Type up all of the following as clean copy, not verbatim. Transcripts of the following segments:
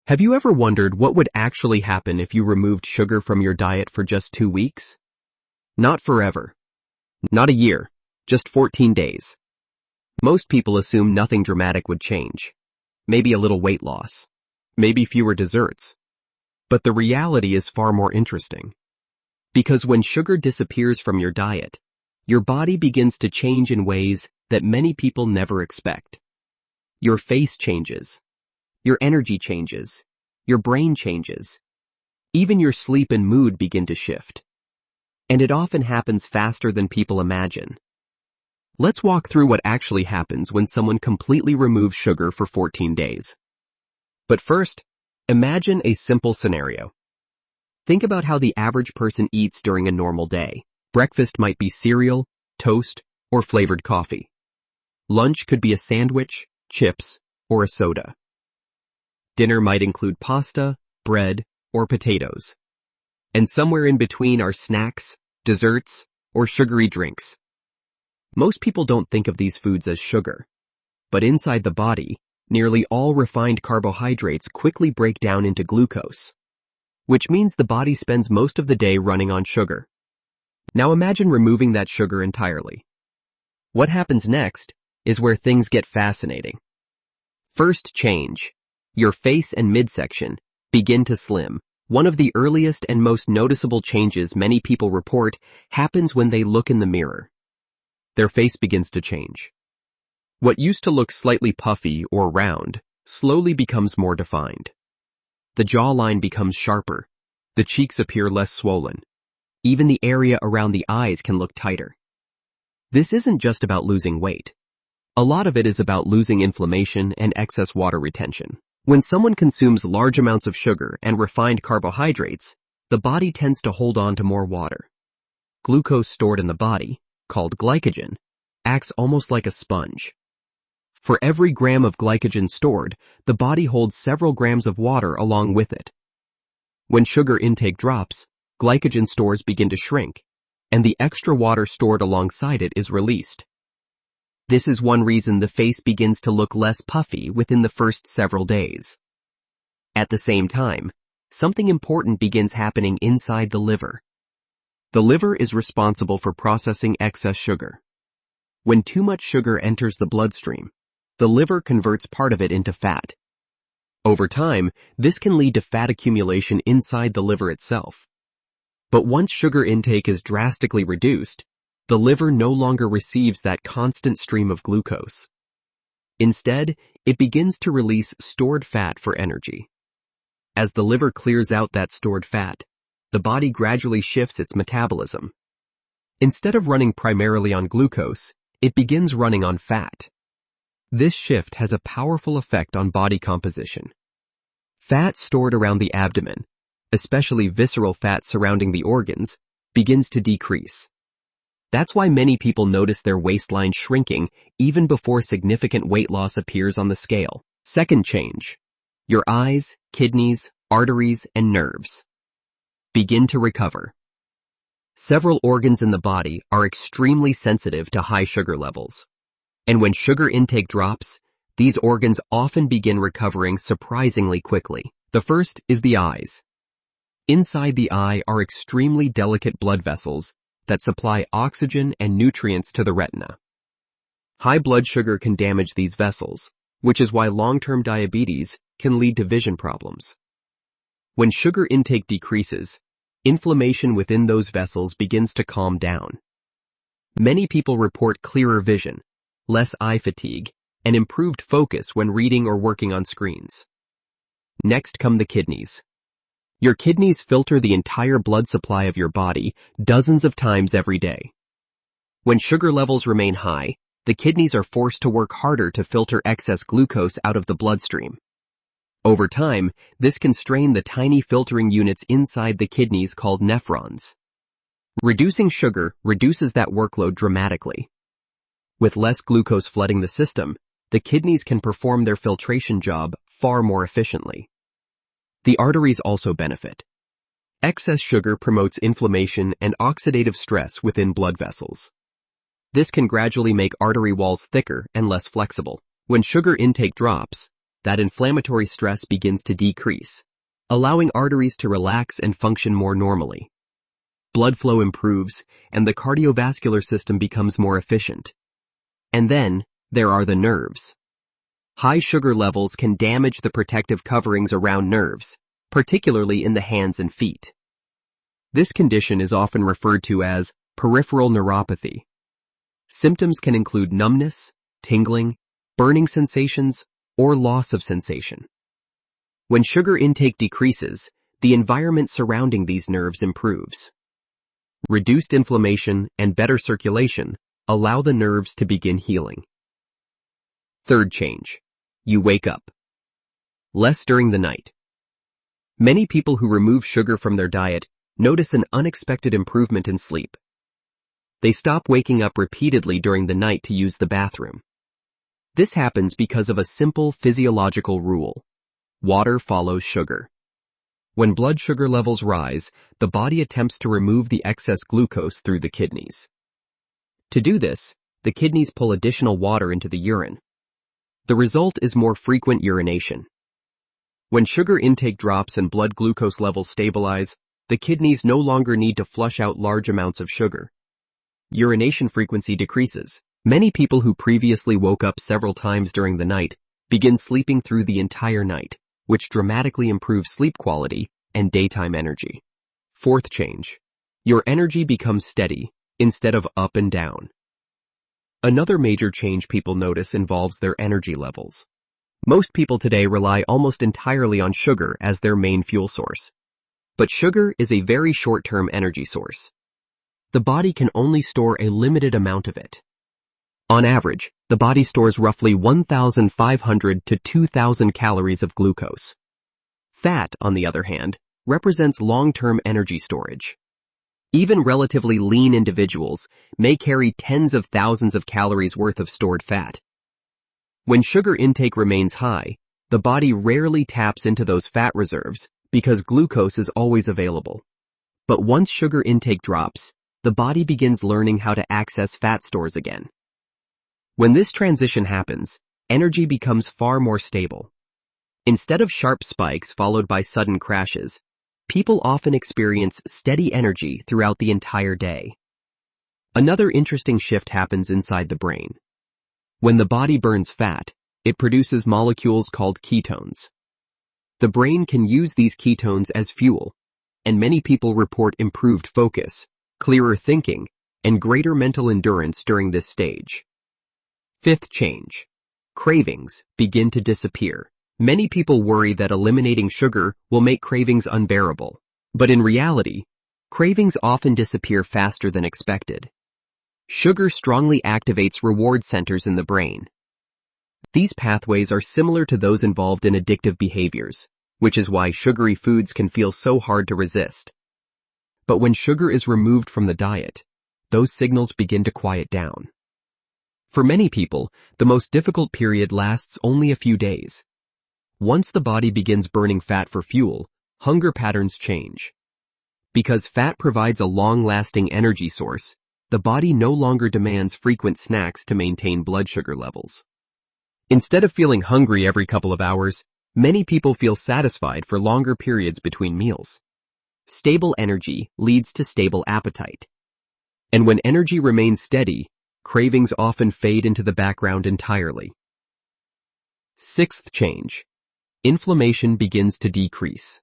Have you ever wondered what would actually happen if you removed sugar from your diet for just 2 weeks? Not forever. Not a year. Just 14 days. Most people assume nothing dramatic would change. Maybe a little weight loss. Maybe fewer desserts. But the reality is far more interesting. Because when sugar disappears from your diet, your body begins to change in ways that many people never expect. Your face changes. Your energy changes. Your brain changes. Even your sleep and mood begin to shift. And it often happens faster than people imagine. Let's walk through what actually happens when someone completely removes sugar for 14 days. But first, imagine a simple scenario. Think about how the average person eats during a normal day. Breakfast might be cereal, toast, or flavored coffee. Lunch could be a sandwich, chips, or a soda. Dinner might include pasta, bread, or potatoes. And somewhere in between are snacks, desserts, or sugary drinks. Most people don't think of these foods as sugar. But inside the body, nearly all refined carbohydrates quickly break down into glucose, which means the body spends most of the day running on sugar. Now imagine removing that sugar entirely. What happens next is where things get fascinating. First change. Your face and midsection begin to slim. One of the earliest and most noticeable changes many people report happens when they look in the mirror. Their face begins to change. What used to look slightly puffy or round slowly becomes more defined. The jawline becomes sharper. The cheeks appear less swollen. Even the area around the eyes can look tighter. This isn't just about losing weight. A lot of it is about losing inflammation and excess water retention. When someone consumes large amounts of sugar and refined carbohydrates, the body tends to hold on to more water. Glucose stored in the body, called glycogen, acts almost like a sponge. For every gram of glycogen stored, the body holds several grams of water along with it. When sugar intake drops, glycogen stores begin to shrink, and the extra water stored alongside it is released. This is one reason the face begins to look less puffy within the first several days. At the same time, something important begins happening inside the liver. The liver is responsible for processing excess sugar. When too much sugar enters the bloodstream, the liver converts part of it into fat. Over time, this can lead to fat accumulation inside the liver itself. But once sugar intake is drastically reduced, the liver no longer receives that constant stream of glucose. Instead, it begins to release stored fat for energy. As the liver clears out that stored fat, the body gradually shifts its metabolism. Instead of running primarily on glucose, it begins running on fat. This shift has a powerful effect on body composition. Fat stored around the abdomen, especially visceral fat surrounding the organs, begins to decrease. That's why many people notice their waistline shrinking even before significant weight loss appears on the scale. Second change. Your eyes, kidneys, arteries, and nerves begin to recover. Several organs in the body are extremely sensitive to high sugar levels. And when sugar intake drops, these organs often begin recovering surprisingly quickly. The first is the eyes. Inside the eye are extremely delicate blood vessels that supply oxygen and nutrients to the retina. High blood sugar can damage these vessels, which is why long-term diabetes can lead to vision problems. When sugar intake decreases, inflammation within those vessels begins to calm down. Many people report clearer vision, less eye fatigue, and improved focus when reading or working on screens. Next come the kidneys. Your kidneys filter the entire blood supply of your body dozens of times every day. When sugar levels remain high, the kidneys are forced to work harder to filter excess glucose out of the bloodstream. Over time, this can strain the tiny filtering units inside the kidneys called nephrons. Reducing sugar reduces that workload dramatically. With less glucose flooding the system, the kidneys can perform their filtration job far more efficiently. The arteries also benefit. Excess sugar promotes inflammation and oxidative stress within blood vessels. This can gradually make artery walls thicker and less flexible. When sugar intake drops, that inflammatory stress begins to decrease, allowing arteries to relax and function more normally. Blood flow improves, and the cardiovascular system becomes more efficient. And then, there are the nerves. High sugar levels can damage the protective coverings around nerves, particularly in the hands and feet. This condition is often referred to as peripheral neuropathy. Symptoms can include numbness, tingling, burning sensations, or loss of sensation. When sugar intake decreases, the environment surrounding these nerves improves. Reduced inflammation and better circulation allow the nerves to begin healing. Third change. You wake up. Less during the night. Many people who remove sugar from their diet notice an unexpected improvement in sleep. They stop waking up repeatedly during the night to use the bathroom. This happens because of a simple physiological rule. Water follows sugar. When blood sugar levels rise, the body attempts to remove the excess glucose through the kidneys. To do this, the kidneys pull additional water into the urine. The result is more frequent urination. When sugar intake drops and blood glucose levels stabilize, the kidneys no longer need to flush out large amounts of sugar. Urination frequency decreases. Many people who previously woke up several times during the night begin sleeping through the entire night, which dramatically improves sleep quality and daytime energy. Fourth change. Your energy becomes steady instead of up and down. Another major change people notice involves their energy levels. Most people today rely almost entirely on sugar as their main fuel source. But sugar is a very short-term energy source. The body can only store a limited amount of it. On average, the body stores roughly 1,500 to 2,000 calories of glucose. Fat, on the other hand, represents long-term energy storage. Even relatively lean individuals may carry tens of thousands of calories worth of stored fat. When sugar intake remains high, the body rarely taps into those fat reserves because glucose is always available. But once sugar intake drops, the body begins learning how to access fat stores again. When this transition happens, energy becomes far more stable. Instead of sharp spikes followed by sudden crashes, people often experience steady energy throughout the entire day. Another interesting shift happens inside the brain. When the body burns fat, it produces molecules called ketones. The brain can use these ketones as fuel, and many people report improved focus, clearer thinking, and greater mental endurance during this stage. Fifth change. Cravings begin to disappear. Many people worry that eliminating sugar will make cravings unbearable. But in reality, cravings often disappear faster than expected. Sugar strongly activates reward centers in the brain. These pathways are similar to those involved in addictive behaviors, which is why sugary foods can feel so hard to resist. But when sugar is removed from the diet, those signals begin to quiet down. For many people, the most difficult period lasts only a few days. Once the body begins burning fat for fuel, hunger patterns change. Because fat provides a long-lasting energy source, the body no longer demands frequent snacks to maintain blood sugar levels. Instead of feeling hungry every couple of hours, many people feel satisfied for longer periods between meals. Stable energy leads to stable appetite. And when energy remains steady, cravings often fade into the background entirely. Sixth change. Inflammation begins to decrease.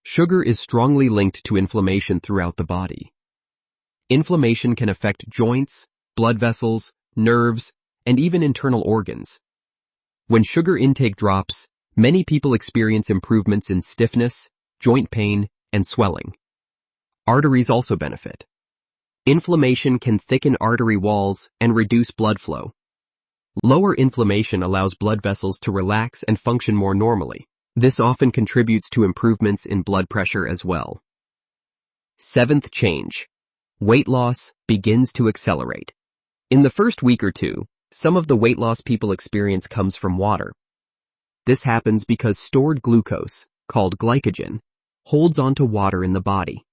Sugar is strongly linked to inflammation throughout the body. Inflammation can affect joints, blood vessels, nerves, and even internal organs. When sugar intake drops, many people experience improvements in stiffness, joint pain, and swelling. Arteries also benefit. Inflammation can thicken artery walls and reduce blood flow. Lower inflammation allows blood vessels to relax and function more normally. This often contributes to improvements in blood pressure as well. Seventh change. Weight loss begins to accelerate. In the first week or two, some of the weight loss people experience comes from water. This happens because stored glucose, called glycogen, holds onto water in the body.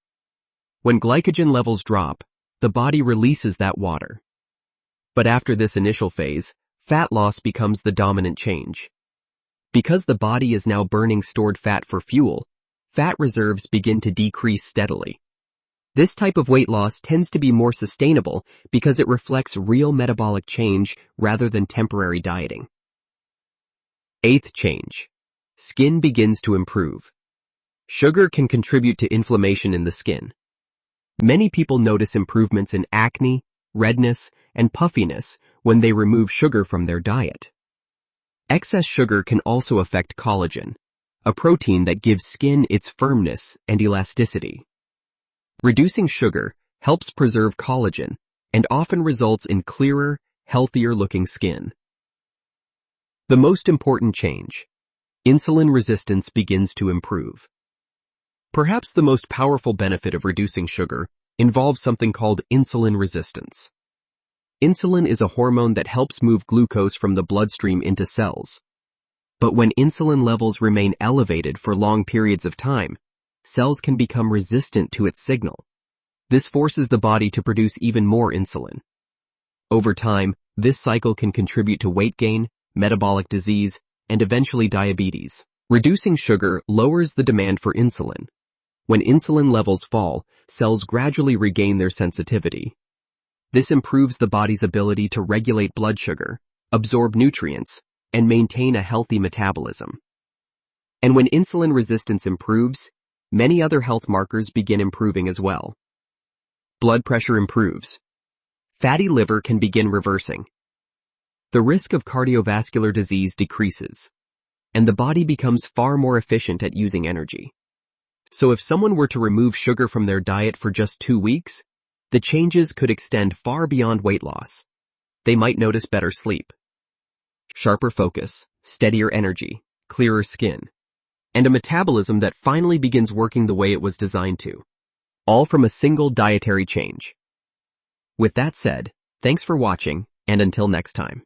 When glycogen levels drop, the body releases that water. But after this initial phase, fat loss becomes the dominant change. Because the body is now burning stored fat for fuel, fat reserves begin to decrease steadily. This type of weight loss tends to be more sustainable because it reflects real metabolic change rather than temporary dieting. Eighth change. Skin begins to improve. Sugar can contribute to inflammation in the skin. Many people notice improvements in acne, redness, and puffiness when they remove sugar from their diet. Excess sugar can also affect collagen, a protein that gives skin its firmness and elasticity. Reducing sugar helps preserve collagen and often results in clearer, healthier-looking skin. The most important change. Insulin resistance begins to improve. Perhaps the most powerful benefit of reducing sugar involves something called insulin resistance. Insulin is a hormone that helps move glucose from the bloodstream into cells. But when insulin levels remain elevated for long periods of time, cells can become resistant to its signal. This forces the body to produce even more insulin. Over time, this cycle can contribute to weight gain, metabolic disease, and eventually diabetes. Reducing sugar lowers the demand for insulin. When insulin levels fall, cells gradually regain their sensitivity. This improves the body's ability to regulate blood sugar, absorb nutrients, and maintain a healthy metabolism. And when insulin resistance improves, many other health markers begin improving as well. Blood pressure improves. Fatty liver can begin reversing. The risk of cardiovascular disease decreases, and the body becomes far more efficient at using energy. So if someone were to remove sugar from their diet for just 2 weeks, the changes could extend far beyond weight loss. They might notice better sleep, sharper focus, steadier energy, clearer skin, and a metabolism that finally begins working the way it was designed to. All from a single dietary change. With that said, thanks for watching, and until next time.